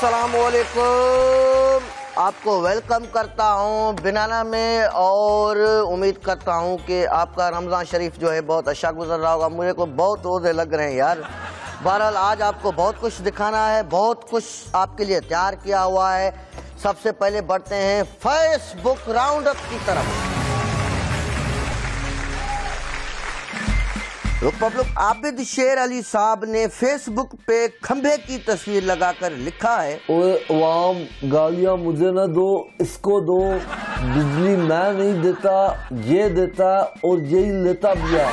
अस्सलामुअलैकुम, आपको वेलकम करता हूँ बनाना में और उम्मीद करता हूँ कि आपका रमज़ान शरीफ जो है बहुत अच्छा गुजर रहा होगा। मुझे को बहुत रोज़े लग रहे हैं यार। बहरहाल आज आपको बहुत कुछ दिखाना है, बहुत कुछ आपके लिए तैयार किया हुआ है। सबसे पहले बढ़ते हैं फेसबुक राउंड अप की तरफ। रिपब्लिक आबिद शेर अली साहब ने फेसबुक पे खंभे की तस्वीर लगाकर लिखा है, ओए अवाम, गालियां मुझे न दो, इसको दो, बिजली मैं नहीं देता, ये देता और यही लेता भी है।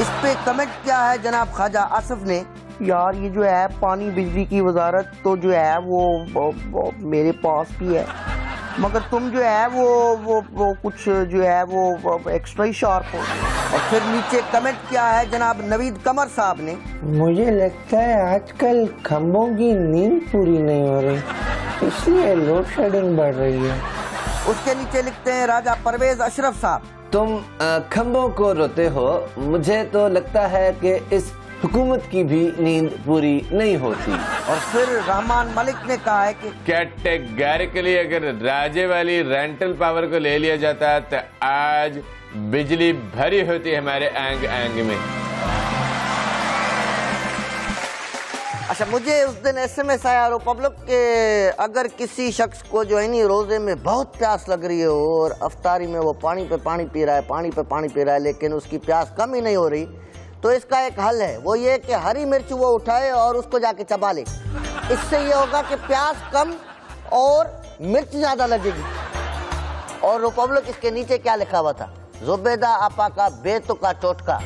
इस पे कमेंट किया है जनाब ख्वाजा आसिफ ने, यार ये जो है पानी बिजली की वजारत तो जो है वो मेरे पास भी है, मगर तुम जो है वो कुछ जो है वो एक्स्ट्रा ही शार्प हो। और फिर नीचे कमेंट किया है जनाब नवीद कमर साहब ने, मुझे लगता है आजकल खम्भों की नींद पूरी नहीं हो रही, इसलिए लोड शेडिंग बढ़ रही है। उसके नीचे लिखते हैं राजा परवेज अशरफ साहब, तुम खम्भों को रोते हो, मुझे तो लगता है कि इस हुकूमत की भी नींद पूरी नहीं होती। और फिर रहमान मलिक ने कहा है कि कैटेगोरिकली अगर राजे वाली रेंटल पावर को ले लिया जाता है तो आज बिजली भरी होती है हमारे एंग एंग में। अच्छा, मुझे उस दिन SMS आया रिपब्लिक के अगर किसी शख्स को जो है नहीं रोजे में बहुत प्यास लग रही हो और अफ्तारी में वो पानी पे पानी पी रहा है, पानी पे पानी पी रहा है, लेकिन उसकी प्यास कम ही नहीं हो रही, तो इसका एक हल है, वो ये कि हरी मिर्च वो उठाए और उसको जाके चबा ले। इससे ये होगा कि प्यास कम और मिर्च ज्यादा लगेगी। और रिपब्लिक इसके नीचे क्या लिखा हुआ था, जुबेदा आपा का बेतुका टोटका।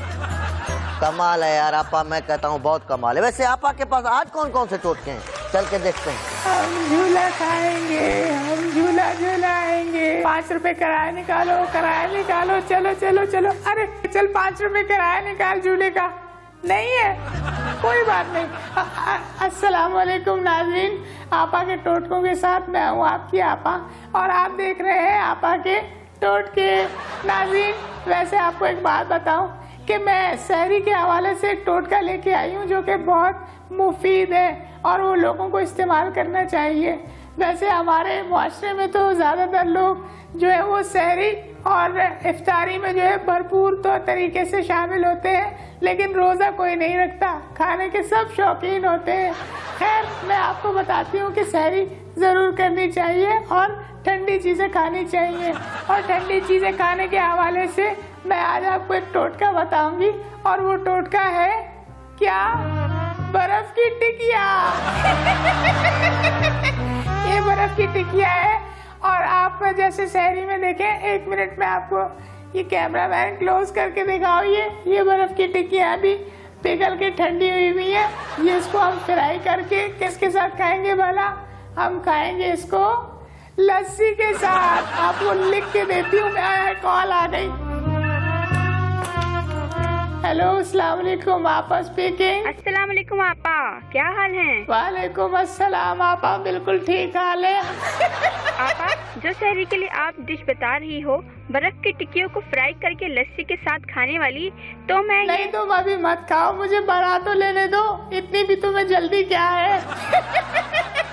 कमाल है यार आपा, मैं कहता हूँ बहुत कमाल है। वैसे आपा के पास आज कौन कौन से टोटके हैं, चल के देखते हैं। हम झूला खाएंगे, हम झूला झूलाएंगे, 5 रुपए किराया निकालो, किराया निकालो, चलो चलो चलो, अरे चल 5 रुपए किराया निकाल, झूले का नहीं है, कोई बात नहीं। अस्सलाम वालेकुम नाज़रीन, आपा के टोटकों के साथ मैं हूँ आपकी आपा और आप देख रहे हैं आपा के टोटके। नाज़रीन, वैसे आपको एक बात बताऊं कि मैं सहरी के हवाले से एक टोटका लेके आई हूँ जो कि बहुत मुफीद है और वो लोगों को इस्तेमाल करना चाहिए। वैसे हमारे मुआशरे में तो ज़्यादातर लोग जो है वो सहरी और इफ्तारी में जो है भरपूर तौर तरीके से शामिल होते हैं, लेकिन रोज़ा कोई नहीं रखता, खाने के सब शौकीन होते हैं। खैर, मैं आपको बताती हूँ कि सहरी ज़रूर करनी चाहिए और ठंडी चीज़ें खानी चाहिए। और ठंडी चीज़ें खाने के हवाले से मैं आज आपको एक टोटका बताऊंगी और वो टोटका है क्या, बर्फ की टिकिया। ये बर्फ की टिकिया है और आप जैसे सहरी में देखें, 1 मिनट में आपको ये कैमरामैन क्लोज करके दिखाओ, ये बर्फ की टिकिया अभी पिघल के ठंडी हुई हुई है। ये इसको हम फ्राई करके किसके साथ खाएंगे भला, हम खाएंगे इसको लस्सी के साथ। आपको लिख के देती हूँ, कॉल आ गई। हेलो, अस्सलाम वालेकुम, आपा स्पीकिंग। अस्सलाम वालेकुम आपा, क्या हाल है? वालेकुम अस्सलाम आपा, बिल्कुल ठीक हाल है। आपा, जो सहरी के लिए आप डिश बता रही हो, बर्फ की टिक्कियों को फ्राई करके लस्सी के साथ खाने वाली, तो मैं नहीं, तुम अभी मत खाओ, मुझे बना तो लेने दो, इतनी भी तुम्हें जल्दी क्या है।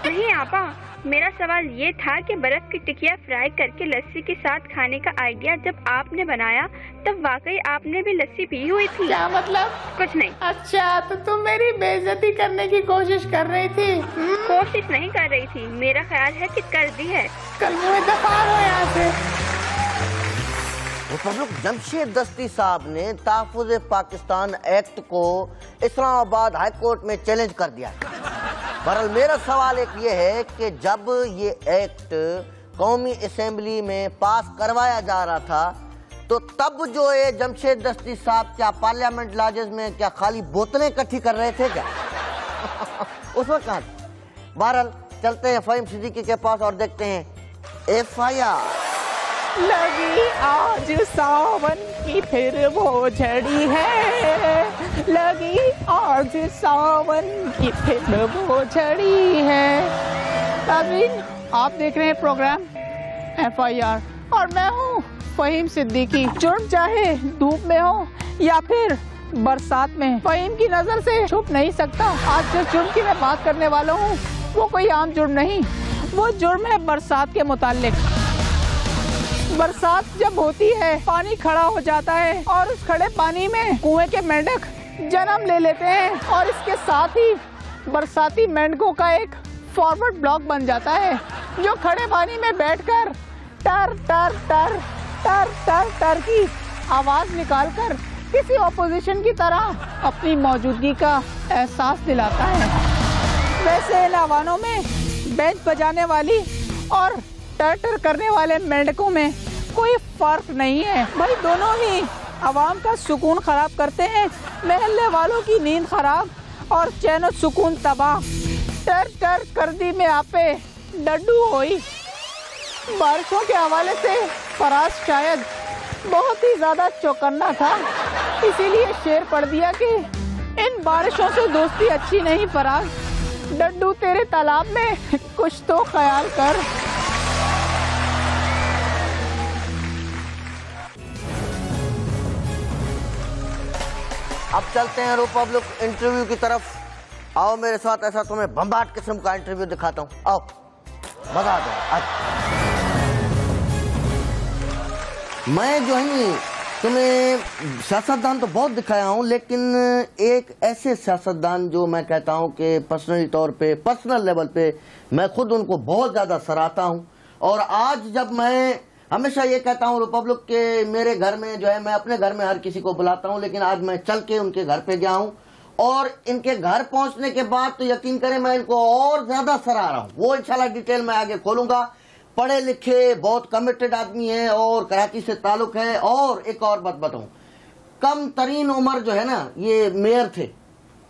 नहीं आपा, मेरा सवाल ये था कि बर्फ की टिकिया फ्राई करके लस्सी के साथ खाने का आइडिया जब आपने बनाया तब वाकई आपने भी लस्सी पी हुई थी? क्या मतलब? कुछ नहीं। अच्छा, तो तुम मेरी बेइज्जती करने की कोशिश कर रही थी? कोशिश नहीं कर रही थी, मेरा ख्याल है कि कर दी है। कल मुझे दफा लो यहाँ से। रिपब्लिक जमशेद दस्ती साहब ने तहफ़्फ़ुज़ पाकिस्तान एक्ट को इस्लामाबाद हाई कोर्ट में चैलेंज कर दिया। बहरहाल मेरा सवाल एक ये है कि जब ये एक्ट कौमी असेंबली में पास करवाया जा रहा था तो तब जो है जमशेद दस्ती साहब क्या पार्लियामेंट लॉजेस में क्या खाली बोतलें इकट्ठी कर रहे थे क्या? उस वक्त कहाँ? बहरहाल चलते हैं फ़हीम सिद्दीकी के पास और देखते हैं FIR। लगी आज सावन की फिर वो झड़ी है, लगी आज सावन की फिर वो झड़ी है। नाज़रीन, आप देख रहे हैं प्रोग्राम FIR और मैं हूँ फ़हीम सिद्दीकी। जुर्म चाहे धूप में हो या फिर बरसात में, फ़हीम की नजर से छुप नहीं सकता। आज जिस जुर्म की मैं बात करने वाला हूँ वो कोई आम जुर्म नहीं, वो जुर्म है बरसात के मुताल्लिक। बरसात जब होती है, पानी खड़ा हो जाता है और उस खड़े पानी में कुएं के मेंढक जन्म ले लेते हैं और इसके साथ ही बरसाती मेंढकों का एक फॉरवर्ड ब्लॉक बन जाता है, जो खड़े पानी में बैठकर टर टर टर टर टर टर की आवाज निकालकर किसी ऑपोजिशन की तरह अपनी मौजूदगी का एहसास दिलाता है। वैसे इन आवानों में बेंच बजाने वाली और टर करने वाले मेंढकों में कोई फर्क नहीं है भाई, दोनों ही आवाम का सुकून खराब करते हैं, महल्ले वालों की नींद खराब और चैन सुकून तबाह। टर कर दी में आपे डड्डू होई। बारिशों के हवाले से फराज शायद बहुत ही ज्यादा चौकन्ना था, इसीलिए शेर पढ़ दिया कि इन बारिशों से दोस्ती अच्छी नहीं फराज, डड्डू तेरे तालाब में कुछ तो ख्याल कर। अब चलते हैं रिपब्लिक इंटरव्यू की तरफ। आओ मेरे साथ, ऐसा तुम्हें बम्बाट किस्म का इंटरव्यू दिखाता हूँ। आओ, मजा आ जाए। मैं जो है तुम्हें सियासतदान तो बहुत दिखाया हूँ, लेकिन एक ऐसे सियासतदान जो मैं कहता हूँ कि पर्सनली तौर पे, पर्सनल लेवल पे मैं खुद उनको बहुत ज्यादा सराहता हूँ। और आज जब मैं हमेशा ये कहता हूँ रिपब्लिक के मेरे घर में जो है, मैं अपने घर में हर किसी को बुलाता हूँ, लेकिन आज मैं चल के उनके घर पे गया हूँ और इनके घर पहुंचने के बाद तो यकीन करें मैं इनको और ज्यादा सराह रहा हूँ। वो इंशाल्लाह डिटेल में आगे खोलूंगा। पढ़े लिखे, बहुत कमिटेड आदमी है और कराची से ताल्लुक है। और एक और बात बताऊं, कम तरीन उम्र जो है ना, ये मेयर थे,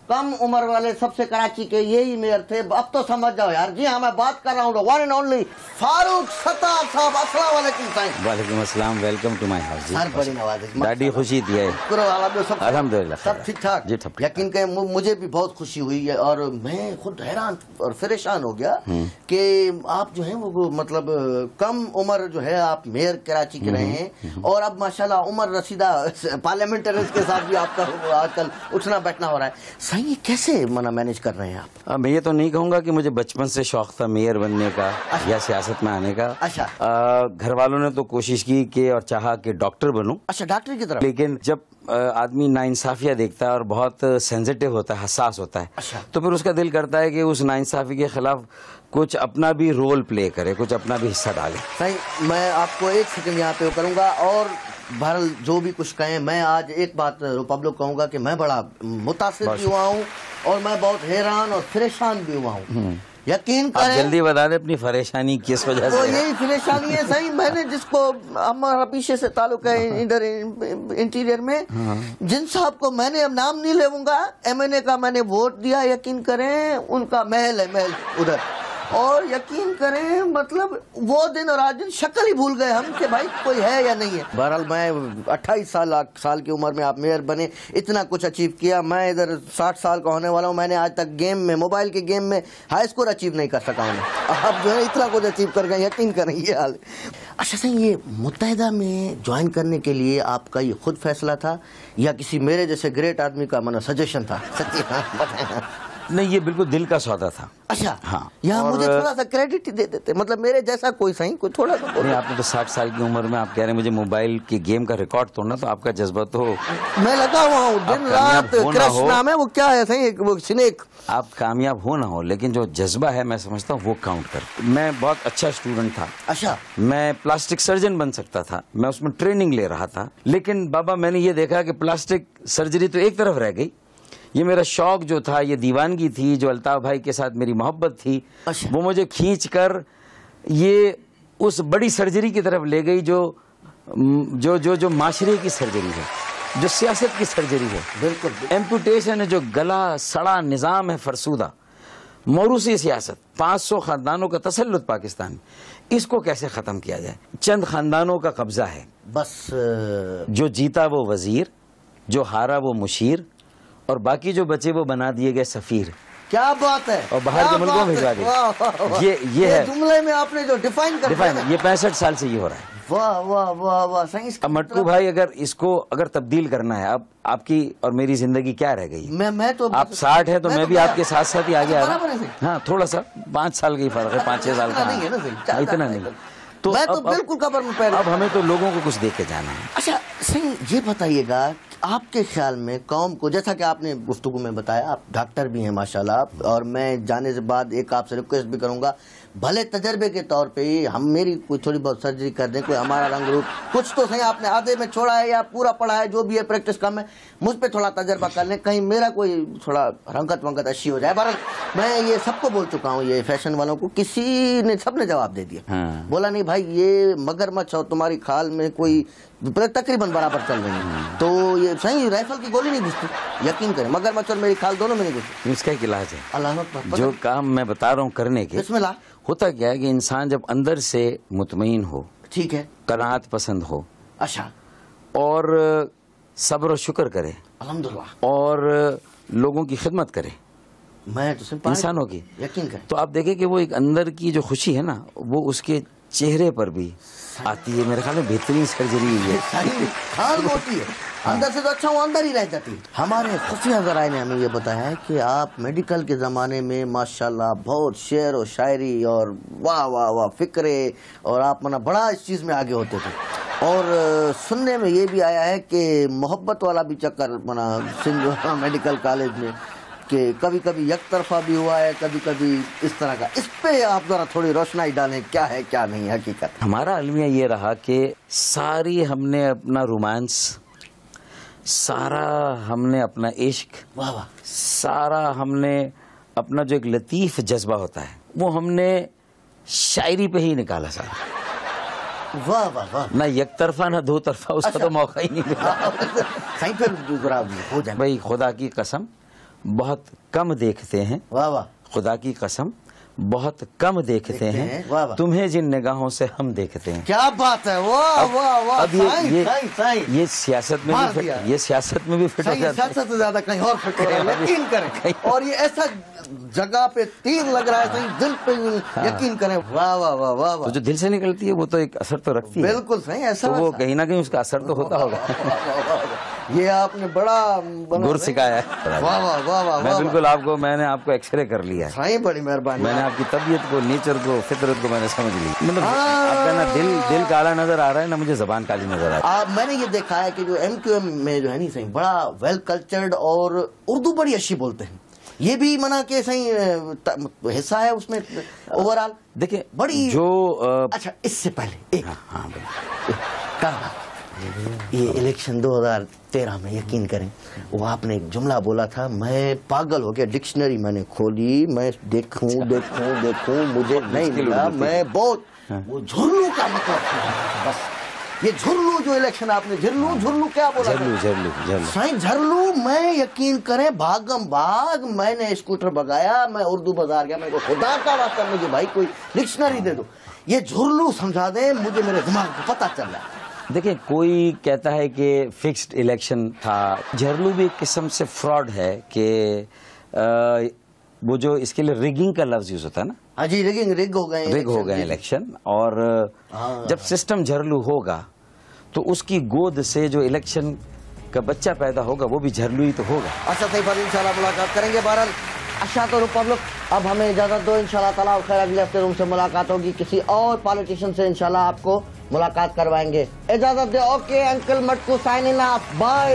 कम उम्र वाले सबसे कराची के यही मेयर थे। अब तो समझ जाओ यार। जी हाँ, मैं बात कर रहा हूँ one and only Farooq Sattar साहब। अस्सलाम वालेकुम साईं। वालेकुम अस्सलाम, welcome to my house. Sir बड़ी नवाज़िश, ॾाढी खुशी थी है। अल्हम्दुलिल्लाह सब ठीक ठाक जी, ठीक। यकीन करें मुझे भी बहुत खुशी हुई है और मैं खुद हैरान और परेशान हो गया कि आप जो है वो मतलब कम उम्र जो है आप मेयर कराची के रहे हैं और अब माशाल्लाह उम्र रसीदा पार्लियामेंटेरियंस के साथ भी आपका आजकल उठना बैठना हो रहा है। सही, कैसे मैनेज कर रहे हैं आप? मैं ये तो नहीं कहूँगा कि मुझे बचपन से शौक था मेयर बनने का या सियासत में आने का। अच्छा। घर वालों ने तो कोशिश की कि और चाहा कि डॉक्टर बनूं। अच्छा, डॉक्टर की तरफ। लेकिन जब आदमी नाइंसाफियाँ देखता है और बहुत सेंसिटिव होता है, हसास होता है, अच्छा। तो फिर उसका दिल करता है कि उस नाइंसाफी के खिलाफ कुछ अपना भी रोल प्ले करे, कुछ अपना भी हिस्सा डाले। सही, मैं आपको एक सेकंड यहाँ पे करूँगा और बहरहाल जो भी कुछ कहें, मैं आज एक बात रिपब्लिक कहूँगा कि मैं बड़ा मुतासिर भी हुआ हूँ और मैं बहुत हैरान और परेशान भी हुआ हूँ। यकीन करें, जल्दी बता दें अपनी परेशानी किस वजह से। तो यही परेशानी है सही। मैंने जिसको हमारा पीछे से ताल्लुक है इधर इंटीरियर में, जिन साहब को मैंने अब नाम नहीं लेऊंगा, MNA का मैंने वोट दिया, यकीन करें उनका महल है, महल उधर। और यकीन करें मतलब वो दिन और आज दिन शक्ल ही भूल गए हम कि भाई कोई है या नहीं है। बहरहाल मैं 28 साल की उम्र में आप मेयर बने, इतना कुछ अचीव किया। मैं इधर 60 साल का होने वाला हूँ, मैंने आज तक गेम में, मोबाइल के गेम में हाई स्कोर अचीव नहीं कर सका हूँ। अब जो है इतना कुछ अचीव कर गए, यकीन करें ये हाल। अच्छा सही, ये मुत्तहिदा में ज्वाइन करने के लिए आपका ये खुद फैसला था या किसी मेरे जैसे ग्रेट आदमी का माना सजेशन था? सच्ची बताएं। नहीं, ये बिल्कुल दिल का सौदा था। अच्छा, हाँ। यहाँ मुझे थोड़ा सा क्रेडिट ही दे देते, मतलब मेरे जैसा कोई सही, कोई थोड़ा सा। नहीं, आपने तो 60 साल की उम्र में आप कह रहे हैं मुझे मोबाइल के गेम का रिकॉर्ड तोड़ना, तो आपका जज्बा तो मैं लगा हुआ हूँ दिन रात। क्रश नाम है वो, क्या है सही, वो स्नेक। आप कामयाब हो ना हो, लेकिन जो जज्बा है मैं समझता हूँ वो काउंट कर। मैं बहुत अच्छा स्टूडेंट था। अच्छा। मैं प्लास्टिक सर्जन बन सकता था, मैं उसमें ट्रेनिंग ले रहा था, लेकिन बाबा मैंने ये देखा कि प्लास्टिक सर्जरी तो एक तरफ रह गई, ये मेरा शौक जो था, ये दीवानगी थी, जो अल्ताफ भाई के साथ मेरी मोहब्बत थी, अच्छा। वो मुझे खींच कर ये उस बड़ी सर्जरी की तरफ ले गई जो जो जो जो माशरे की सर्जरी है, जो सियासत की सर्जरी है। बिल्कुल। एम्पुटेशन है, जो गला सड़ा निज़ाम है फरसूदा, मौरूसी सियासत, 500 खानदानों का तसल्लुत पाकिस्तान में, इसको कैसे ख़त्म किया जाए? चंद खानदानों का कब्जा है बस। जो जीता वो वजीर, जो हारा वो मुशीर, और बाकी जो बचे वो बना दिए गए सफीर। क्या बात है। और बाहर के मुल्कों में भिजवा दिए। ये है जुमले में आपने जो डिफाइन कर दिया। ये 65 साल से ये हो रहा है। वाह वाह वाह वाह सही। अब मटकू भाई अगर तब्दील करना है, अब आपकी और मेरी जिंदगी क्या रह गई? मैं तो आप 60 है तो मैं भी आपके साथ साथ ही आगे आ बराबर है रहा सही। हूँ। हाँ, थोड़ा सा 5 साल का ही फर्क है, 5-6 साल का। नहीं है ना सही, इतना नहीं। तो मैं तो अब बिल्कुल कब्र में पैर। अब हमें तो लोगों को कुछ देख के जाना है। अच्छा सही, ये बताइएगा आपके ख्याल में कौम को, जैसा कि आपने गुफ्तगू में बताया, आप डॉक्टर भी हैं माशाल्लाह, और मैं जाने से बाद एक आपसे रिक्वेस्ट भी करूंगा, भले तजर्बे के तौर पे ही हम मेरी कोई थोड़ी बहुत सर्जरी कर दें, कोई हमारा रंग रूप कुछ तो सही आपने आधे में छोड़ा है या पूरा पढ़ा है, जो भी है प्रैक्टिस कम है, मुझ पे थोड़ा तजर्बा कर लें, कहीं मेरा कोई थोड़ा रंगत वंगत अच्छी हो जाए। बहरहाल मैं ये सबको बोल चुका हूँ, ये फैशन वालों को, किसी ने सबने जवाब दे दिया। हाँ। बोला नहीं भाई ये मगरमच्छ और तुम्हारी खाल में कोई तकरीबन बराबर चल रही है, तो ये सही राइफल की गोली नहीं घुसती, यकीन करें, मगरमच्छ और मेरी खाल दोनों में नहीं घुसती। इसका एक इलाज है। अल्लाह अकबर। जो काम मैं बता रहा हूँ करने के, बिस्मिल्लाह। होता क्या है कि इंसान जब अंदर से मुतमईन हो, ठीक है, कनाअत पसंद हो, अच्छा, और सब्र और शुक्र करे, अल्हम्दुलिल्लाह, और लोगों की खिदमत करे, मैं तो सिर्फ इंसानों की, यकीन करें, तो आप देखें कि वो एक अंदर की जो खुशी है ना, वो उसके चेहरे पर भी आती है। मेरे ख्याल में बेहतरीन सर्जरी हुई है। सही खाल में होती है, अंदर से तो अच्छा वो अंदर ही रह जाती है। हमारे खुफिया ज़राए ने हमें ये बताया है कि आप मेडिकल के ज़माने में माशाल्लाह बहुत शेर और शायरी और वाह वाह वाह फिक्रे, और आप मना बड़ा इस चीज़ में आगे होते थे। और सुनने में ये भी आया है कि मोहब्बत वाला भी चक्कर मना सिंध मेडिकल कॉलेज में, कि कभी कभी एक तरफा भी हुआ है, कभी कभी इस तरह का। इस पे आप जरा थोड़ी रोशनाई डालें, क्या है क्या नहीं हकीकत। हमारा अलमिया ये रहा कि सारी हमने अपना रोमांस, सारा हमने अपना इश्क, वाह वाह, सारा हमने अपना जो एक लतीफ़ जज्बा होता है, वो हमने शायरी पे ही निकाला सारा। वाह वाह वाह, ना एक तरफा ना दो तरफा, उसका तो मौका ही नहीं मिला। सही फिर जरा हो जाए। भाई खुदा की कसम बहुत कम देखते हैं, वाह वाह, खुदा की कसम बहुत कम देखते हैं, वाह वाह, तुम्हें जिन निगाहों से हम देखते हैं। क्या बात है, वाह वाह वाह। अब ये सियासत में भी फिट, ये सियासत में भी फिट हो जाता है। सियासत से ज्यादा कहीं और फिट हो रहा है, यकीन करें। और ये ऐसा जगह पे तीर लग रहा है, सही दिल पे यकीन करें। वाह वाह वाह वाह। तो जो दिल से निकलती है वो तो एक असर तो रखती है। बिल्कुल सही, ऐसा तो वो कहीं ना कहीं उसका असर तो होता होगा। ये आपने बड़ा गुर सिखाया है। वाह वाह वाह वाह। मैं बिल्कुल मैंने आपको एक्सरे कर लिया है। सही, बड़ी मेहरबानी। मैंने आपकी तबीयत को, नेचर को, फितरत को मैंने समझ ली। मतलब आपका ना दिल काला नजर आ रहा है, ना मुझे जबान काली नजर आ रही है। मैंने ये देखा है कि जो MQM में जो है नहीं सही बड़ा वेल कल्चर्ड और उर्दू बड़ी अच्छी बोलते हैं, ये भी मना के सही हिस्सा है उसमें ओवरऑल। देखिए बड़ी जो अच्छा, इससे पहले एक ये इलेक्शन 2013 में यकीन करें, वो आपने एक जुमला बोला था, मैं पागल हो गया, डिक्शनरी मैंने खोली, मैं देखूं मुझे नहीं मिला, मैं बहुत वो झुर्लू का मतलब बस। ये झुर्लू जो इलेक्शन आपने झुर्लू क्या बोला? झरलू सही झरलू। मैं यकीन करें भागम भाग मैंने स्कूटर भगाया, मैं उर्दू बाजार गया, मेरे को खुदा का वास्ता मुझे भाई कोई डिक्शनरी दे दो, ये झुर्लू समझा दे मुझे, मेरे दिमाग को पता चल रहा है। देखिए कोई कहता है कि फिक्स्ड इलेक्शन था, झरलू भी एक किस्म से फ्रॉड है कि वो जो इसके लिए रिगिंग का लफ्ज यूज होता है ना। हाँ जी, रिग हो गए इलेक्शन। और जब सिस्टम झरलू होगा तो उसकी गोद से जो इलेक्शन का बच्चा पैदा होगा वो भी झरलू ही तो होगा। अच्छा सही बात, इंशाल्लाह मुलाकात करेंगे। बहरहाल अच्छा तो पब्लिक अब हमें इजाजत दो, इंशाल्लाह ताला खैर अगले हफ्ते उनसे मुलाकात होगी, किसी और पॉलिटिशियन से इंशाल्लाह आपको मुलाकात करवाएंगे। इजाजत दे। Okay uncle Matku signing off, bye.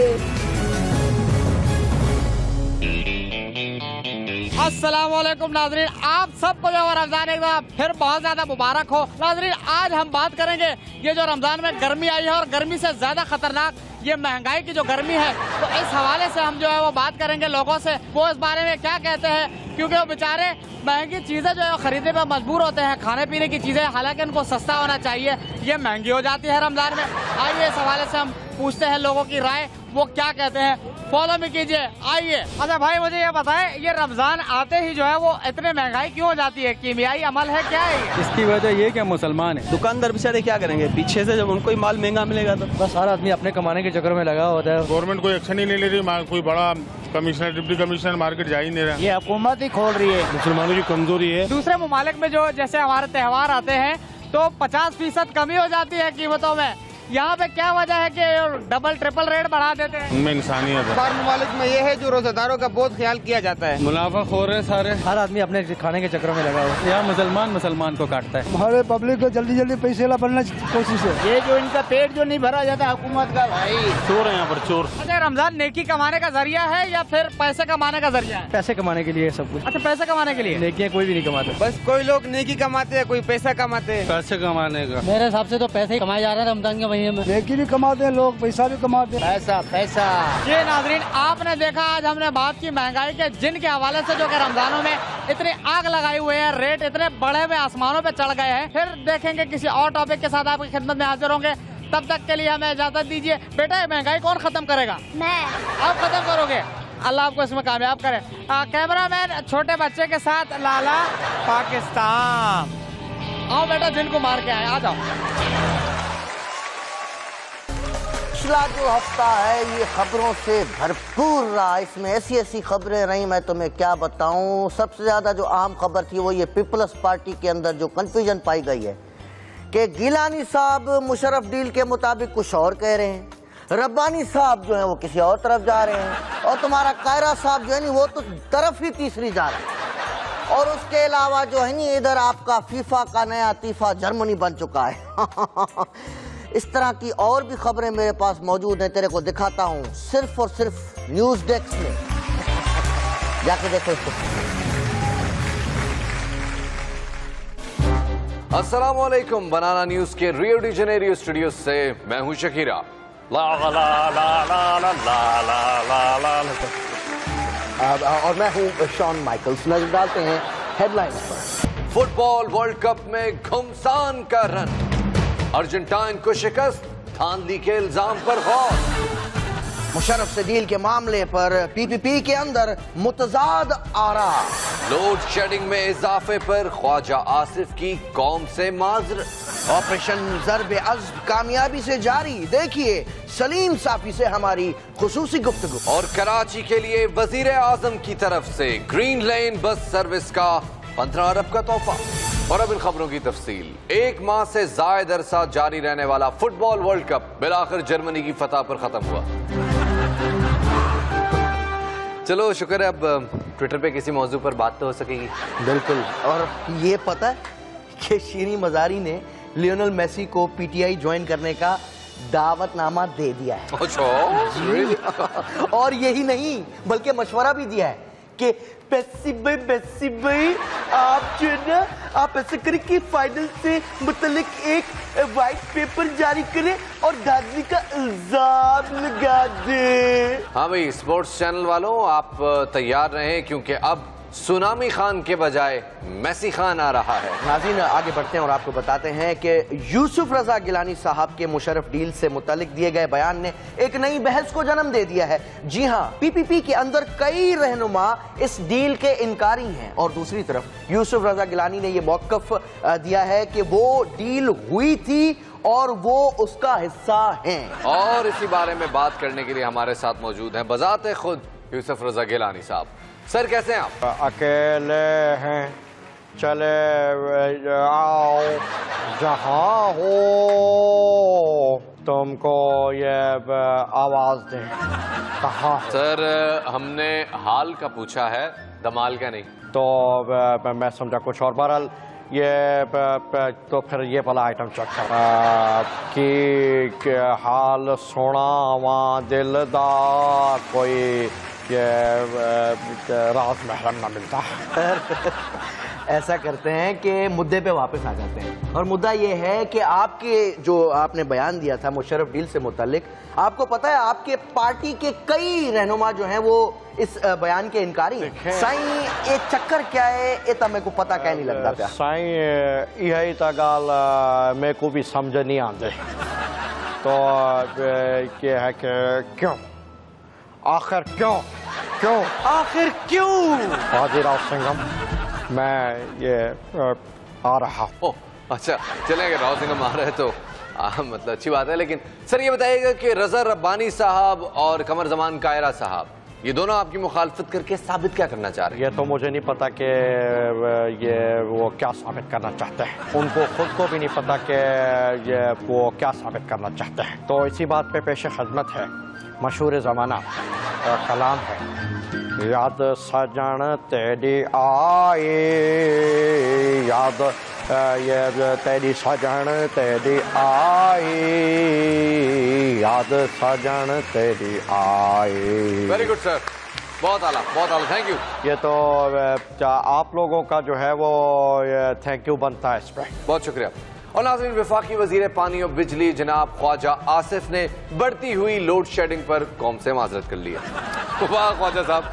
अस्सलाम वालेकुम नाजरीन, आप सबको जो रमजान एक बार फिर बहुत ज्यादा मुबारक हो। नाजरीन आज हम बात करेंगे ये जो रमजान में गर्मी आई है और गर्मी से ज्यादा खतरनाक ये महंगाई की जो गर्मी है, तो इस हवाले से हम जो है वो बात करेंगे लोगों से, वो इस बारे में क्या कहते हैं, क्योंकि वो बेचारे महंगी चीजें जो है खरीदने पर मजबूर होते हैं, खाने पीने की चीजें हालांकि उनको सस्ता होना चाहिए, ये महंगी हो जाती है रमजान में। आइए इस हवाले से हम पूछते हैं लोगों की राय, वो क्या कहते हैं, फॉलो में कीजिए, आइए। अच्छा भाई मुझे ये बताएं, ये रमजान आते ही जो है वो इतने महंगाई क्यों हो जाती है, कीमियाई अमल है क्या है? इसकी वजह ये कि मुसलमान है, दुकानदार बेचारे क्या करेंगे, पीछे से जब उनको ही माल महंगा मिलेगा तो बस हर आदमी अपने कमाने के चक्कर में लगा होता है। गवर्नमेंट कोई एक्शन ही नहीं ले रही, कोई बड़ा कमिश्नर डिप्टी कमिश्नर मार्केट जा ही नहीं रहा, ये हुकूमत ही खोल रही है, मुसलमानों की कमजोरी है। दूसरे ममालिक में जो जैसे हमारे त्योहार आते हैं तो 50% कमी हो जाती है कीमतों में। यहाँ पे क्या वजह है कि डबल ट्रिपल रेट बढ़ा देते हैं? उनमें इंसानियत है। बार ममालिक में ये है जो रोजेदारों का बहुत ख्याल किया जाता है। मुनाफा खोर है सारे, हर आदमी अपने खाने के चक्कर में लगा हुआ। यहाँ मुसलमान को काटता है। हमारे पब्लिक को जल्दी जल्दी पैसे ला बनने की कोशिश है। ये जो इनका पेट जो नहीं भरा जाता हुकूमत का, भाई चोर है यहाँ पर, चोर। अच्छा, रमजान नेकी कमाने का जरिया है या फिर पैसे कमाने का जरिया है? पैसे कमाने के लिए सब कुछ। अच्छा, पैसे कमाने के लिए। नेकियां कोई भी नहीं कमाते, बस कोई लोग नेकी कमाते हैं, कोई पैसा कमाते हैं। पैसे कमाने का मेरे हिसाब से तो पैसे ही कमाए जा रहे हैं रमजान के महीने में। नेकी भी कमाते हैं लोग, पैसा भी कमाते हैं। पैसा पैसा। ये नाजरीन, आपने देखा आज हमने बात की महंगाई के जिनके हवाले से जो कि रमजानों में इतनी आग लगाई हुई है, रेट इतने बड़े हुए आसमानों पे चढ़ गए हैं। फिर देखेंगे किसी और टॉपिक के साथ आपकी खिदमत में हाजिर होंगे। तब तक के लिए हमें इजाजत दीजिए। बेटा, महंगाई कौन खत्म करेगा? मैं। आप खत्म करोगे? अल्लाह आपको इसमें कामयाब करे। कैमरामैन छोटे बच्चे के साथ लाला पाकिस्तान। आओ बेटा, जिनको मार के आए, आ जाओ। पिछला जो हफ्ता है ये खबरों से भरपूर रहा। इसमें ऐसी ऐसी खबरें रही, मैं तुम्हें क्या बताऊं। सबसे ज्यादा जो अहम खबर थी वो ये पीपल्स पार्टी के अंदर जो कंफ्यूजन पाई गई है कि गिलानी साहब मुशर्रफ डील के मुताबिक कुछ और कह रहे हैं, रब्बानी साहब जो है वो किसी और तरफ जा रहे हैं, और तुम्हारा कायरा साहब जो है नी वो तो तरफ ही तीसरी जा रहा है। और उसके अलावा जो है नी इधर आपका फीफा का नया तीफा जर्मनी बन चुका है। इस तरह की और भी खबरें मेरे पास मौजूद हैं, तेरे को दिखाता हूं सिर्फ और सिर्फ न्यूज डेस्क में। जाके देखो इसको। अस्सलाम वालेकुम, बनाना न्यूज के रियो डी जेनेरियो स्टूडियो से मैं हूं शकीरा। ला ला ला ला ला ला ला ला ला। और मैं हूं शॉन माइकल्स। नजर डालते हैं हेडलाइंस पर। फुटबॉल वर्ल्ड कप में घुमसान का रन, अर्जेंटाइन को शिकस्त, धांधली के इल्जाम पर गौर। मुशर्रफ से डील के मामले पर पीपीपी के अंदर मुतजाद आरा। लोड शेडिंग में इजाफे पर ख्वाजा आसिफ की कौम से माजरत। ऑपरेशन ज़र्ब अज़्ब कामयाबी से जारी, देखिए सलीम साफी से हमारी खुसूसी गुफ्तगू। और कराची के लिए वजीर आजम की तरफ से ग्रीन लेन बस सर्विस का 15 अरब का तोहफा। और अब इन खबरों की तफसील। एक माह से जायद अरसा जारी रहने वाला फुटबॉल वर्ल्ड कप बिलाखिर जर्मनी की फतह पर खत्म हुआ। चलो शुक्र है अब ट्विटर पे किसी मौजू पर बात तो हो सकेगी। बिल्कुल। और ये पता है कि शीरी मजारी ने लियोनेल मेसी को पीटीआई ज्वाइन करने का दावतनामा दे दिया है। और यही नहीं बल्कि मशवरा भी दिया है कि पेसी भाई आप जो है ना आप ऐसे करें कि फाइनल से मुतल्लिक एक वाइट पेपर जारी करें और धांधली का इल्जाम लगा दे। हाँ भाई, स्पोर्ट्स चैनल वालों आप तैयार रहें क्योंकि अब सुनामी खान के बजाय मेसी खान आ रहा है। नाज़रीन आगे बढ़ते हैं और आपको बताते हैं कि यूसुफ रजा गिलानी साहब के मुशर्रफ डील से मुतालिक दिए गए बयान ने एक नई बहस को जन्म दे दिया है। जी हां, पीपीपी के अंदर कई रहनुमा इस डील के इनकारी हैं और दूसरी तरफ यूसुफ रजा गिलानी ने यह मौक़िफ़ दिया है कि वो डील हुई थी और वो उसका हिस्सा हैं। और इसी बारे में बात करने के लिए हमारे साथ मौजूद हैं बजाते खुद यूसुफ रजा गिलानी साहब। सर कैसे हैं आप? अकेले हैं, चले आओ जहां हो तुमको ये आवाज दें। कहा सर हमने हाल का पूछा है, धमाल का नहीं। तो मैं समझा कुछ और। बहरहाल ये तो फिर ये वाला आइटम चेक कि हाल सुना वहाँ दिलदार कोई ये राज महरम ना मिलता। ऐसा करते हैं कि मुद्दे पे वापस आ जाते हैं और मुद्दा ये है कि आपके जो आपने बयान दिया था मुशर्रफ डील से मुतालिक, आपको पता है आपके पार्टी के कई रहनुमा जो हैं वो इस बयान के इनकारी हैं। साईं ये चक्कर क्या है ये तो मेरे को पता क्या नहीं लगता पिया। साईं यही तो गाल मेरे को भी समझ नहीं आते। तो ये है कि क्यों आखिर क्यों आखिर क्यों हाजिराव सिंघम मैं ये आ रहा हूँ। अच्छा चलें, अगर राव सिंघम आ रहे हैं तो मतलब अच्छी बात है। लेकिन सर ये बताइएगा कि रजा रब्बानी साहब और कमर जमान कायरा साहब ये दोनों आपकी मुखालफत करके साबित क्या करना चाह रहे हैं? ये तो मुझे नहीं पता कि ये वो क्या साबित करना चाहते हैं। उनको खुद को भी नहीं पता कि ये वो क्या साबित करना चाहते हैं। तो इसी बात पे पेश खदमत है मशहूर ज़माना कलाम है, याद सजन तेरी आए, याद ये तेरी सजन तेरी आए, याद सजन तेरी आए। वेरी गुड सर, बहुत आला, थैंक यू। ये तो आप लोगों का जो है वो थैंक यू बनता है इस पर। बहुत शुक्रिया। और नाज़रीन, वफाकी वजीर पानी और बिजली जनाब ख्वाजा आसिफ ने बढ़ती हुई लोड शेडिंग पर कौम से माजरत कर ली है। वाह ख्वाजा साहब,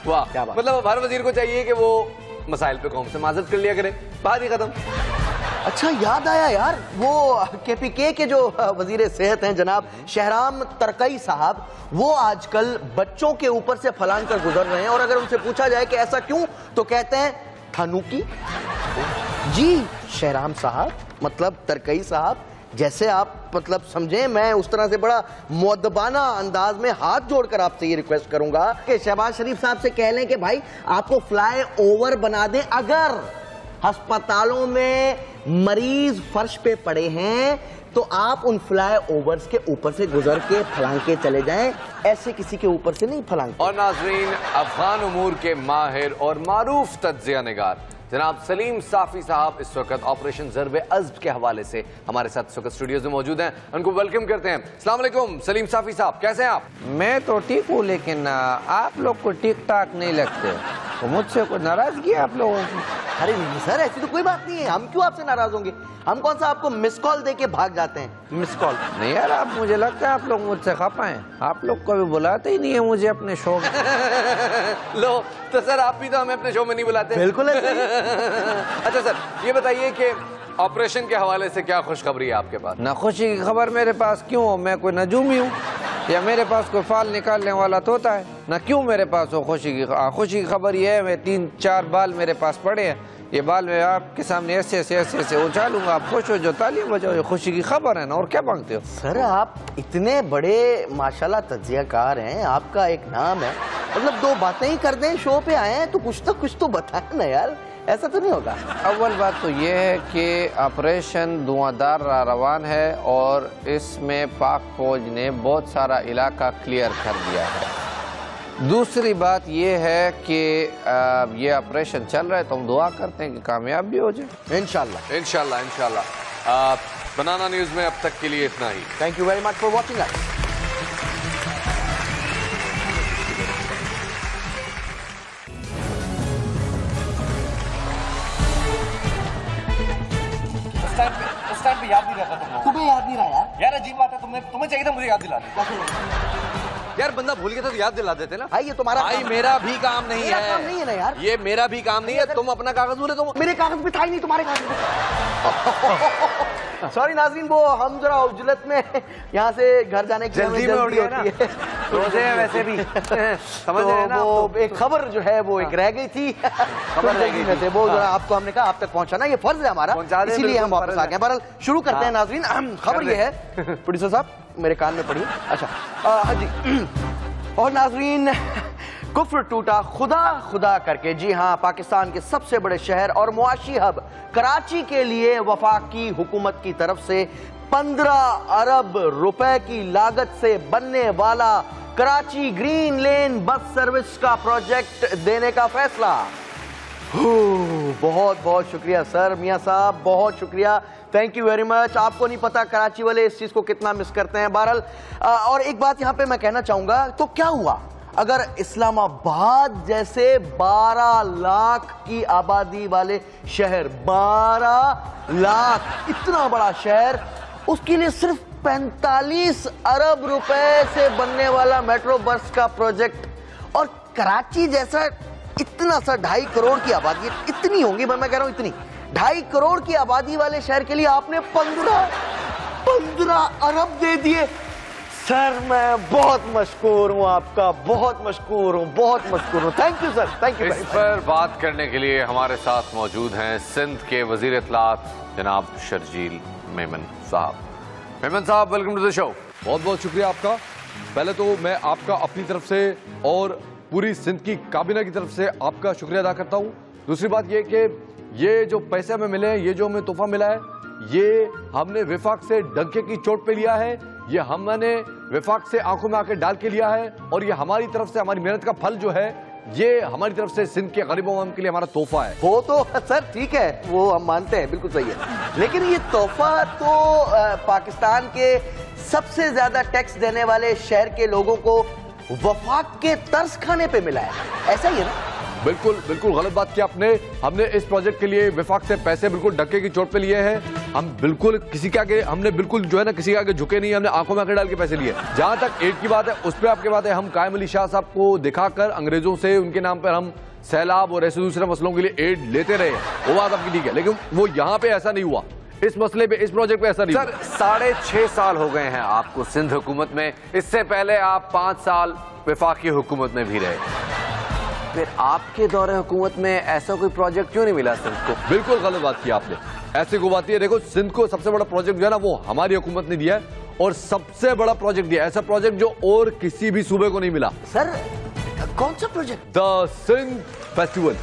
वाह। मतलब हर वजीर को चाहिए कि वो मसाइल पे कौम से माजरत कर लिया करे, बात ही खत्म। अच्छा याद आया यार, वो KPK के जो वजीर सेहत हैं जनाब शहराम तरकई साहब, वो आजकल बच्चों के ऊपर से फलांग कर गुजर रहे हैं, और अगर उनसे पूछा जाए कि ऐसा क्यों, तो कहते हैं थानूकी। जी शहराम साहब, मतलब तरकई साहब, जैसे आप मतलब समझें, मैं उस तरह से बड़ा मुअद्दबाना अंदाज में हाथ जोड़कर आपसे ये रिक्वेस्ट करूंगा कि शहबाज शरीफ साहब से कह लें कि भाई आपको फ्लाई ओवर बना दें। अगर अस्पतालों में मरीज फर्श पे पड़े हैं तो आप उन फ्लाई ओवर्स के ऊपर से गुजर के फलांग के चले जाएं, ऐसे किसी के ऊपर से नहीं फलांग। और नाजरीन, अफगान उमूर के माहिर और मारूफ तज्जिया निगार जनाब सलीम साफी साहब इस वक्त ऑपरेशन ज़र्ब अज़्ब के हवाले से हमारे साथ इस वक्त स्टूडियोज में मौजूद हैं। उनको वेलकम करते हैं। अस्सलाम वालेकुम सलीम साफी साहब, कैसे हैं आप? मैं तो ठीक हूँ, लेकिन आप लोग को ठीक ठाक नहीं लगते, तो मुझसे कोई नाराजगी है आप लोगों की? अरे नहीं सर, ऐसी तो कोई बात नहीं है, हम क्यों आपसे नाराज होंगे? हम कौन सा आपको मिस कॉल दे के भाग जाते हैं? मिस कॉल नहीं यार, आप मुझे लगता है आप लोग मुझसे खपा हैं, आप लोग को भी बुलाते ही नहीं है मुझे अपने शो में। लो तो सर, आप भी तो हमें अपने शो में नहीं बुलाते। बिल्कुल अच्छा सर, ये बताइए कि ऑपरेशन के हवाले से क्या खुशखबरी है आपके पास? ना खुशी की खबर मेरे पास क्यों हो, मैं कोई नजूमी हूँ या मेरे पास कोई फाल निकालने वाला तोता है? ना क्यों मेरे पास हो खुशी की खबर ये है, मैं 3-4 बाल मेरे पास पड़े हैं, ये बाल मैं आपके सामने ऐसे ऐसे ऐसे ऐसे उछालूंगा, आप खुश हो, जो तालियां बजाओ, ये खुशी की खबर है ना, और क्या मांगते हो? सर आप इतने बड़े माशाल्लाह तज्जियाकार हैं, आपका एक नाम है, मतलब 2 बातें ही कर दें, शो पे आए हैं तो कुछ तो बताएं ना यार, ऐसा तो नहीं होगा। अव्वल बात तो ये है कि ऑपरेशन धुआंधार रवान है और इसमें पाक फौज ने बहुत सारा इलाका क्लियर कर दिया है। दूसरी बात ये है कि ये ऑपरेशन चल रहा है तो हम दुआ करते हैं कि कामयाब भी हो जाए इंशाल्लाह। इंशाल्लाह इंशाल्लाह। बनाना न्यूज़ में अब तक के लिए इतना ही। Thank you very much for watching us. उस टाइम पे याद नहीं रहता तुम्हें याद नहीं रहा यार अजीब बात है, तुम्हें चाहिए था मुझे याद दिला दे। यार बंदा भूल गया था तो याद दिला देते ना। भाई ये तुम्हारा भाई मेरा भी काम नहीं है। काम नहीं है ना यार, ये मेरा भी काम नहीं है। तुम अपना कागज भूले, तुम मेरे कागज पे था ही नहीं, तुम्हारे कागज पे। सॉरी नाज़रीन, वो हम जरा उजलत में यहाँ से घर जाने की जल्दी में होती है, रोजे हैं वैसे भी समझ रहे हैं ना। वो एक खबर जो है वो एक रह गई थी, खबर रह गई में से वो जरा आपको हमने कहा आप तक पहुँचाना, ये फर्ज है हमारा, इसीलिए हम वापस आ गए। बहरहाल शुरू करते हैं नाज़रीन। खबर ये है, प्रोड्यूसर साहब मेरे कान में पढ़िए। अच्छा हाँ जी। और नाज़रीन, कुफ्र टूटा खुदा खुदा करके, जी हाँ, पाकिस्तान के सबसे बड़े शहर और मुआशी हब कराची के लिए वफाकी हुकूमत की तरफ से 15 अरब रुपए की लागत से बनने वाला कराची ग्रीन लेन बस सर्विस का प्रोजेक्ट देने का फैसला। बहुत बहुत शुक्रिया सर, मियां साहब बहुत शुक्रिया, थैंक यू वेरी मच। आपको नहीं पता कराची वाले इस चीज को कितना मिस करते हैं। बहरहाल और एक बात यहां पे मैं कहना चाहूंगा, तो क्या हुआ अगर इस्लामाबाद जैसे 12 लाख की आबादी वाले शहर, 12 लाख इतना बड़ा शहर, उसके लिए सिर्फ 45 अरब रुपए से बनने वाला मेट्रो बस का प्रोजेक्ट, और कराची जैसा इतना सा 2.5 करोड़ की आबादी, इतनी होंगी मैं कह रहा हूं इतनी 2.5 करोड़ की आबादी वाले शहर के लिए आपने 15 अरब दे दिए। सर मैं बहुत मशकूर हूं आपका, बहुत मशकूर हूं, बहुत मशकूर हूं, thank you sir, thank you. इस पर बात करने के लिए हमारे साथ मौजूद हैं सिंध के वजीर इत्तलात जनाब शर्जील मेमन साहब। मेमन साहब वेलकम टू द शो। बहुत बहुत शुक्रिया आपका। पहले तो मैं आपका अपनी तरफ से और पूरी सिंध की काबीना की तरफ से आपका शुक्रिया अदा करता हूँ। दूसरी बात ये कि ये जो पैसे हमें मिले हैं, ये जो हमें तोहफा मिला है, ये हमने विफाक से डंके की चोट पे लिया है, ये हमने विफाक से आंखों में आके डाल के लिया है, और ये हमारी तरफ से हमारी मेहनत का फल जो है, ये हमारी तरफ से सिंध के गरीबों के लिए हमारा तोहफा है। वो तो सर ठीक है, वो हम मानते हैं, बिल्कुल सही है, लेकिन ये तोहफा तो पाकिस्तान के सबसे ज्यादा टैक्स देने वाले शहर के लोगों को वफाक के तर्स खाने पे मिला है, ऐसा ही है ना? बिल्कुल बिल्कुल गलत बात की आपने। हमने इस प्रोजेक्ट के लिए विफाक से पैसे बिल्कुल डंके की चोट पे लिए हैं। हम बिल्कुल किसी के आगे, हमने बिल्कुल जो है ना किसी के आगे झुके नहीं, हमने आंखों में आंखें डाल के पैसे लिए। जहां तक एड की बात है, उस पर आपकी बात है, हम कायम अली शाह साहब को दिखाकर अंग्रेजों से उनके नाम पर हम सैलाब और ऐसे दूसरे मसलों के लिए एड लेते रहे, वो बात आपकी ठीक है, लेकिन वो यहाँ पे ऐसा नहीं हुआ, इस मसले पे, इस प्रोजेक्ट पे ऐसा नहीं। सर 6.5 साल हो गए हैं आपको सिंध हुकूमत में, इससे पहले आप 5 साल वफाकी हुकूमत में भी रहे, फिर आपके दौरे हुकूमत में ऐसा कोई प्रोजेक्ट क्यों नहीं मिला सिंध को? बिल्कुल गलत बात की आपने, ऐसी कोई बात नहीं है। देखो सिंध को सबसे बड़ा प्रोजेक्ट जो है ना, वो हमारी हुकूमत ने दिया है, और सबसे बड़ा प्रोजेक्ट दिया, ऐसा प्रोजेक्ट जो और किसी भी सूबे को नहीं मिला। सर कौन सा प्रोजेक्ट? The Sindh festival.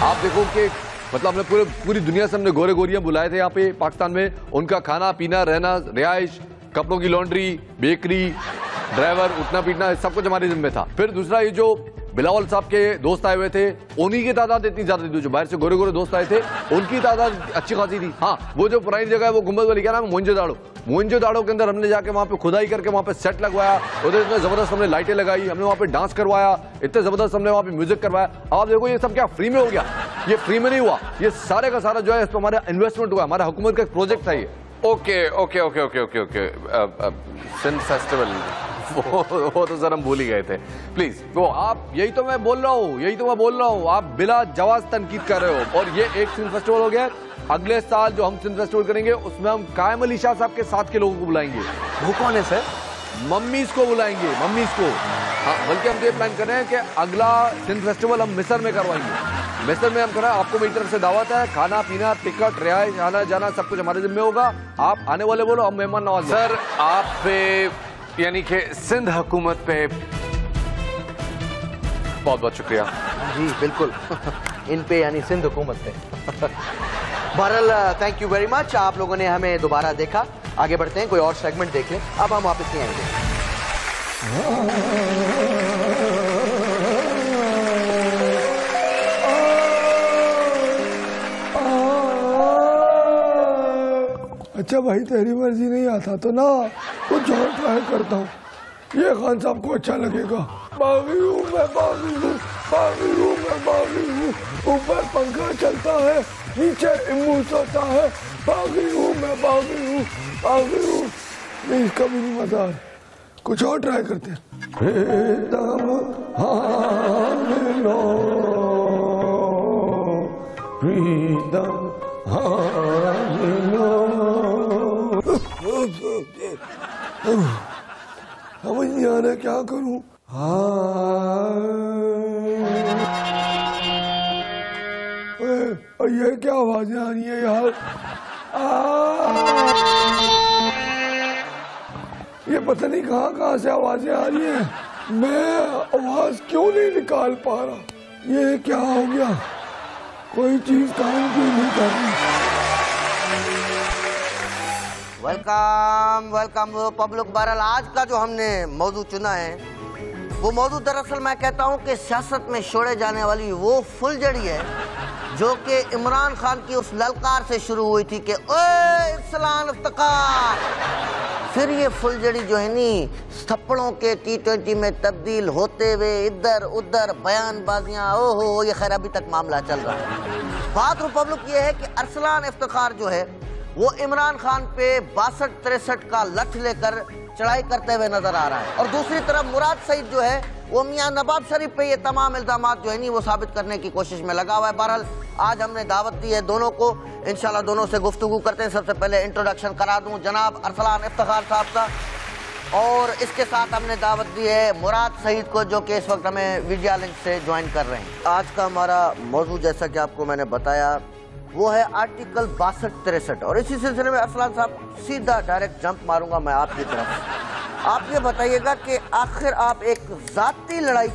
आप देखो कि मतलब हमने पूरी दुनिया से हमने गोरे गोरियां बुलाए थे यहाँ पे पाकिस्तान में, उनका खाना पीना, रहना, रिहाइश, कपड़ों की लॉन्ड्री, बेकरी, ड्राइवर, उठना पीटना, सब कुछ हमारे जिम्मे था। फिर दूसरा, ये जो बिलावल साहब के दोस्त आए हुए थे, उन्हीं की तादाद इतनी ज्यादा थी, जो बाहर से गोरे गोरे दोस्त आए थे उनकी तादाद अच्छी खासी थी। हाँ, वो जो पुरानी जगह है, वो गुम्बद वाली, क्या नाम है, मोइंजोदाड़ो के अंदर हमने जाके वहाँ पे खुदाई करके वहाँ पे सेट लगवाया, उधर इतने जबरदस्त हमने लाइटें लगाई, हमने वहाँ पे डांस करवाया, इतने जबरदस्त हमने वहाँ पे म्यूजिक करवाया। अब आप देखो ये सब क्या फ्री में हो गया? ये फ्री में नहीं हुआ, ये सारे का सारा जो है इस पर हमारा इन्वेस्टमेंट हुआ, हमारा हुकूमत का एक प्रोजेक्ट था ये। Okay okay okay okay okay okay Sindh festival, वो तो सर हम भूल ही गए थे। प्लीज वो आप, यही तो मैं बोल रहा हूँ, आप बिला जवाज तनकीद कर रहे हो। और ये एक सिंध फेस्टिवल हो गया, अगले साल जो हम सिंध फेस्टिवल करेंगे उसमें हम कायम अली शाह साहब के साथ के लोगों को बुलाएंगे। वो कौन है सर? मम्मीज को बुलाएंगे, मम्मीज को। हाँ, बल्कि हम ये प्लान कर रहे हैं कि अगला सिंध फेस्टिवल हम मिस्र में करवाएंगे। मिस्र में हम कर रहे हैं, आपको मेरी तरफ से दावत है, खाना पीना, टिकट, रिहाइश, आना जाना सब कुछ हमारे जिम्मे होगा। आप आने वाले बोलो, हम मेहमान नवाज। सर आप पे, यानी कि सिंध हुकूमत पे बहुत बहुत शुक्रिया। जी बिल्कुल इन पे यानी सिंध हुकूमत पे। बहरहाल थैंक यू वेरी मच, आप लोगों ने हमें दोबारा देखा। आगे बढ़ते हैं, कोई और सेगमेंट देख लें, अब हम वापस नहीं आएंगे। अच्छा भाई, तेरी मर्जी नहीं आता तो ना कुछ और ट्राई करता हूँ, ये खान साहब को अच्छा लगेगा। बागी हूँ मैं, बागी हूँ, बागी हूँ मैं, बागी हूँ, ऊपर पंखा चलता है, नीचे इम्मू सोता है, बागी हूँ मैं, बागी हूँ, बागी हूँ। नहीं, इसका भी नहीं मजा आ रहा, कुछ और ट्राई करते हैं। समझ नहीं आ रहा क्या करूं। ये क्या आवाजें आ रही है यार? ये पता नहीं कहाँ से आवाजें आ रही हैं, मैं आवाज क्यों नहीं निकाल पा रहा? ये क्या हो गया? कोई चीज काम क्यों नहीं कर रही? Welcome welcome public. बहरहाल आज का जो हमने मौजू चुना है, वो मौजू दरअसल मैं कहता हूँ कि सियासत में छोड़े जाने वाली वो फुलझड़ी है जो कि इमरान खान की उस ललकार से शुरू हुई थी कि ओए इफ्सलान इफ्तिकार। फिर ये फुलझड़ी जो है नी थप्पड़ों के T20 में तब्दील होते हुए इधर उधर बयानबाजियाँ, ओहो, ये खैर अभी तक मामला चल रहा है। बात रिपब्लिक ये है कि अरसलान इफ्तिकार जो है वो इमरान खान पे 62-63 का लठ लेकर चढ़ाई करते हुए नजर आ रहा है, और दूसरी तरफ मुराद सईद जो है वो मियां नवाज शरीफ पे ये तमाम इल्जामात जो है नहीं वो साबित करने की कोशिश में लगा हुआ है। बहरहाल आज हमने दावत दी है दोनों को, इंशाल्लाह दोनों से गुफ्तगू करते हैं। सबसे पहले इंट्रोडक्शन करा दूं जनाब अरसलान इफ्तिकार साहब का, और इसके साथ हमने दावत दी है मुराद सईद को, जो कि इस वक्त हमें वीडियो लिंक से ज्वाइन कर रहे हैं। आज का हमारा मौजू जैसा कि आपको मैंने बताया वो है आर्टिकल 62-63, और इसी सिलसिले में अरसलान साहब सीधा डायरेक्ट जंप मारूंगा मैं आपकी तरफ आप ये बताइएगा कि आखिर आप एक जाती लड़ाई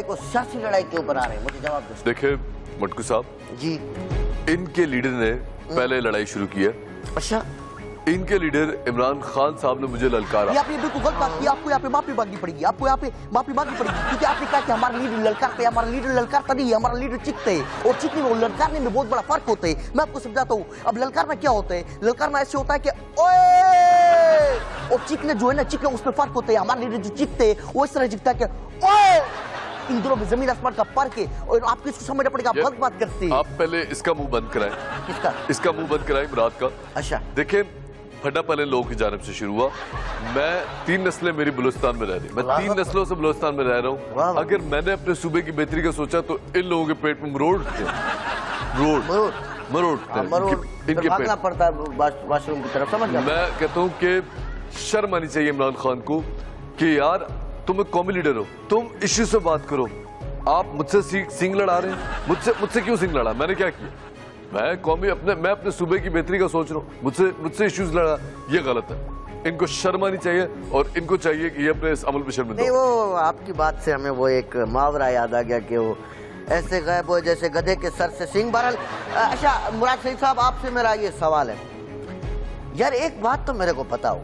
को सियासी लड़ाई क्यों बना रहे हैं? मुझे जवाब दो। देखिए मटकू साहब जी, इनके लीडर ने पहले लड़ाई शुरू की है। अच्छा, इनके लीडर इमरान खान साहब ने मुझे ललकारा। आप ये बिल्कुल गलत बात की। आपको यहाँ पे माफी मांगनी पड़ेगी, आपको यहाँ पे माफी मांगनी पड़ेगी, क्योंकि आपने कहा कि हमारा लीडर ललकारते, हमारा लीडर ललकारता नहीं है, हमारा लीडर चीखते है। और चीखने और ललकारने में बहुत बड़ा फर्क होता है। मैं आपको समझाता हूँ। अब ललकारना क्या होता है? ललकारना ऐसे होता है कि ओए, और चीखने जो है ना, चीखने उसमें फर्क होता है। हमारा लीडर जो चीखते है वो इस तरह चीखता है कि ओए। इन दोनों में जमीन आसमान का फर्क है और आपको इसको समझना पड़ेगा। आप गलत बात करते हैं। आप पहले इसका मुंह बंद कराएं। किसका? इसका मुंह बंद कराएं मुराद का। अच्छा, देखिए फटा पहले लोगों की जानिब से शुरू हुआ। मैं 3 नस्लें मेरी बलूचिस्तान में रह रही, मैं 3 नस्लों से बलूचिस्तान में रह रहा हूँ। अगर मैंने अपने सूबे की बेहतरी का सोचा तो इन लोगों के पेट में मरोड़ उठते इनके पेट पड़ता है वाशरूम की तरफ। समझ गया? मैं कहता हूँ कि शर्म आनी चाहिए इमरान खान को कि यार तुम एक कौमी लीडर हो, तुम इश्यू से बात करो। आप मुझसे सिंग लड़ा रहे हैं। मुझसे क्यों सिंग लड़ा? मैंने क्या किया? मैं अपने सूबे की बेहतरी का सोच रहा हूँ। मुझसे इश्यूज लड़ा, ये गलत है। इनको शर्म आनी चाहिए और इनको चाहिए कि ये अपने इस अमल पे शर्मिंदा नहीं। वो आपकी बात से हमें वो एक मुहावरा याद आ गया कि वो ऐसे गायब हो जैसे गधे के सर से सिंग। बहरहाल, अच्छा मुराद सईद साहब, आपसे मेरा ये सवाल है यार, एक बात तो मेरे को पता हो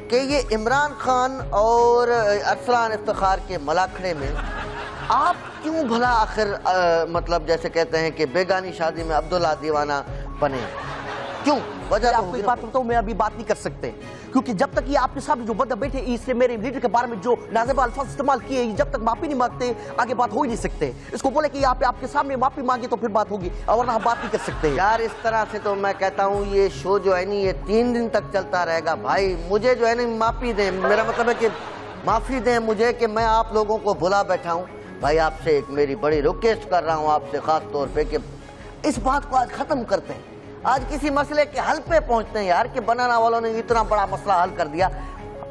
कि ये इमरान खान और अरसलान इफ्तिखार के मलाखड़े में आप क्यों भला आखिर मतलब जैसे कहते हैं कि बेगानी शादी में अब्दुल्ला दीवाना बने, क्यों? वजह आपको एक बात बताऊं, मैं अभी बात नहीं कर सकते, क्योंकि जब तक ये आपके सामने जो बंदा बैठे इससे मेरे लीडर के बारे में जो नाज़ेबा अल्फाज इस्तेमाल किए, जब तक माफी नहीं मांगते आगे बात हो ही नहीं सकते। इसको बोले कि यहाँ पे आपके सामने माफी मांगे तो फिर बात होगी, वरना हम बात नहीं कर सकते। यार इस तरह से तो मैं कहता हूँ ये शो जो है नहीं, ये 3 दिन तक चलता रहेगा। भाई मुझे जो है ना माफी दें, मेरा मतलब है कि माफी दें मुझे कि मैं आप लोगों को भुला बैठा हूँ। भाई आपसे एक मेरी बड़ी रिक्वेस्ट कर रहा हूँ आपसे खास तौर पे कि इस बात को आज खत्म करते हैं, आज किसी मसले के हल पे पहुंचते हैं यार। कि बनाना वालों ने इतना बड़ा मसला हल कर दिया,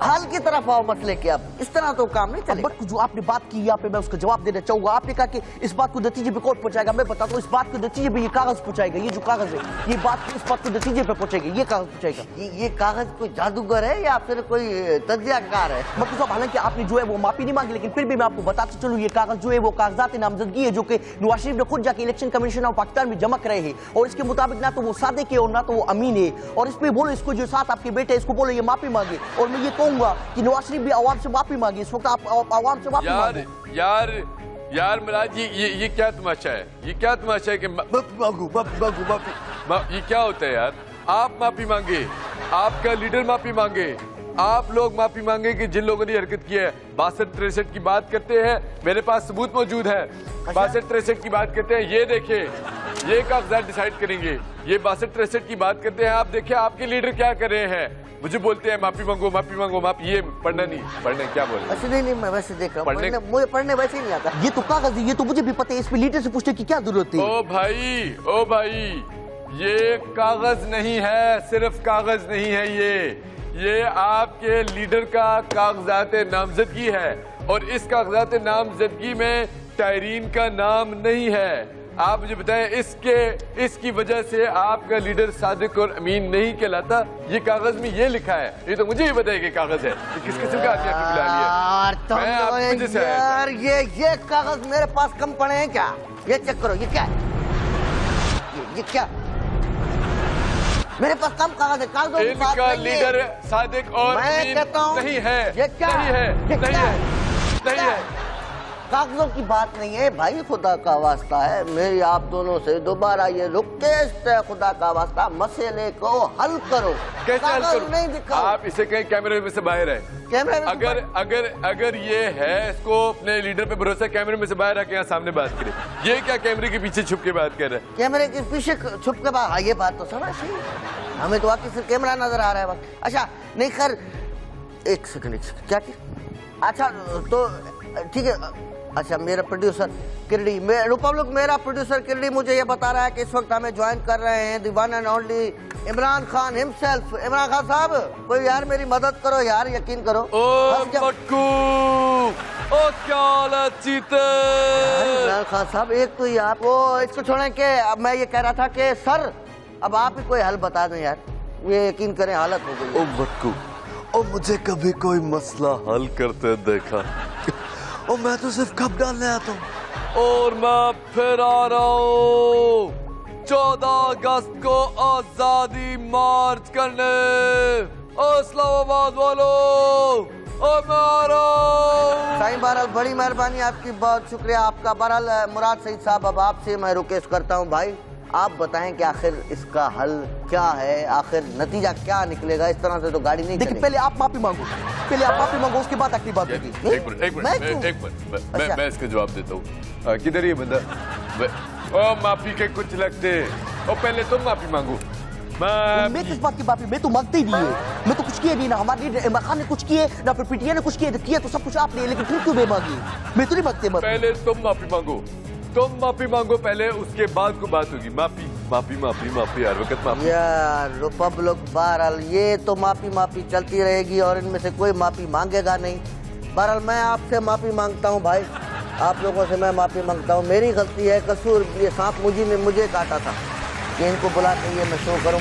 हल की तरफ आओ मसले के। अब इस तरह तो काम नहीं चलेगा। बट जो आपने बात की यहाँ पे मैं उसका जवाब देना चाहूंगा। आपने कहा कि इस बात को नतीजे पे कौन पहुंचाएगा? मैं बताता हूँ, इस बात को नतीजे पे ये कागज पहुंचाएगा। ये जो कागज है, ये बात इस बात को नतीजे पे पहुंचेगी, ये कागज पहुंचाएगा। ये कागज कोई जादूगर है या फिर कोई तज्जियाकार है? मतलब साहब, हालांकि आपने जो है वो माफी नहीं मांगी, लेकिन फिर भी मैं आपको बताते चलूँ, ये कागज जो है वो कागजात नामजदगी है जो कि नवाज शरीफ ने खुद जाके इलेक्शन कमीशन ऑफ पाकिस्तान में जमा कराए हैं। और इसके मुताबिक ना तो वो सादिक है और ना तो वो अमीन है। और इस पे बोलो, इसको जो साथ आपके बेटे इसको बोलो ये माफी मांगे। और मैं ये कहूंगा कि नवाज शरीफ भी आवाम से माफी मांगी। इस वक्त आप आवाम से माफी मांगे। यार मिराज जी, ये क्या तमाशा है? ये क्या तमाशा है कि ये क्या होता है यार? आप माफी मांगे, आपका लीडर माफी मांगे, आप लोग माफी मांगे कि जिन लोगों ने हरकत की है। 62-63 की बात करते हैं, मेरे पास सबूत मौजूद है। 62-63 की बात करते हैं, ये देखिए, ये कागजात डिसाइड करेंगे। ये 62-63 की बात करते हैं, आप देखिए आपके लीडर क्या कर रहे हैं। मुझे बोलते हैं माफी मांगो, माफी मांगो, माफी। ये पढ़ना नहीं, पढ़ने क्या बोल रहे? अच्छा नहीं, मैं वैसे देख रहा हूँ, मुझे पढ़ने वैसे ही नहीं आता। ये तो कागज है, ये तो मुझे भी पता है, इस पे लीडर से पूछने की क्या जरूरत है? ओ भाई, ये कागज नहीं है, सिर्फ कागज नहीं है ये आपके लीडर का कागजात नामजदगी है। और इस कागजात नामजदगी में टायरीन का नाम नहीं है। आप मुझे बताएं, इसकी वजह से आपका लीडर सादिक और अमीन नहीं कहलाता। ये कागज में ये लिखा है, ये तो मुझे ही बताइए कि कागज है। ये किस किस्म का आदमी आपने बुला लिया? मैं आपकी वजह से यार ये कागज मेरे पास कम पड़े हैं क्या? ये चेक करो, ये क्या है? ये क्या? मेरे पास कम कागज है। कागजों की बात इनका नहीं है। लीडर सादिक और अमीन नहीं है। ये क्या नहीं है। कागजों की बात नहीं है भाई, खुदा का वास्ता है। मेरी आप दोनों से दोबारा ये रिक्वेस्ट है, खुदा का वास्ता मसले को हल करो। कैसे हल करो? नहीं दिखाओ। आप इसे कहीं कैमरे में से बाहर है। कैमरे में अगर ये है, इसको अपने लीडर पे भरोसा, कैमरे में से बाहर आके यहाँ सामने बात करे। ये क्या कैमरे के पीछे छुप के बात कर रहा है? कैमरे के पीछे छुप के बात? हाँ, ये बात तो समझ सही, हमें तो आके सिर्फ कैमरा नजर आ रहा है बस। अच्छा नहीं, खैर एक सेकंड क्या? अच्छा तो ठीक है। अच्छा मेरा प्रोड्यूसर किरडी, रिपब्लिक मेरा प्रोड्यूसर किरडी मुझे ये बता रहा है कि इस वक्त हमें ज्वाइन कर रहे हैं the one and only Imran Khan himself. Imran Khan साहब, कोई यार मेरी मदद करो यार, यकीन करो। इमरान खान साहब, एक तो आप वो इसको छोड़ें कि अब मैं ये कह रहा था कि सर अब आप ही कोई हल बता दें यार, ये यकीन करें हालत हो गई। और मुझे कभी कोई मसला हल करते देखा और मैं तो सिर्फ कप डालने आता हूँ। और मैं फिर आ रहा हूँ 14 अगस्त को आजादी मार्च करने। इस्लामाबाद वालों, और मैं आ रहा हूँ। साईं बहरहाल बड़ी मेहरबानी आपकी, बहुत शुक्रिया आपका। बहरहाल मुराद सईद साहब, अब आपसे मैं रिक्वेस्ट करता हूँ भाई, आप बताएं कि आखिर इसका हल क्या है, आखिर नतीजा क्या निकलेगा। इस तरह से तो गाड़ी नहीं देखिए, पहले आप माफी मांगो, पहले आप माफी मांगो, उसके बाद अगली बात होगी। एक मिनट, मैं इसका जवाब देता हूँ। किधर ये बंदा? ओ माफी के कुछ लगते, और पहले तुम माफी मांगो। मैं किस बात की माफी? मैं तो मांगते ही नहीं है, मैं तो कुछ किए नहीं ना, हमारे इमरान खान ने कुछ किए ना, फिर पीटीआई ने कुछ किए तो सब कुछ आपने, लेकिन फिर क्यों बेमांगी? मैं तो नहीं मांगते। पहले तुम माफी मांगो, तुम माफी मांगो पहले, उसके बाद को बात होगी। माफी माफी माफी माफी, हर वक्त माफी। यार रिपब्लिक, बहरहाल ये तो माफी चलती रहेगी और इनमें से कोई माफी मांगेगा नहीं। बहरहाल मैं आपसे माफी मांगता हूँ भाई, आप लोगों से मैं माफी मांगता हूँ। मेरी गलती है, कसूर, ये सांप मुझे काटा था कि इनको बुला के ये मैं शो करूँ।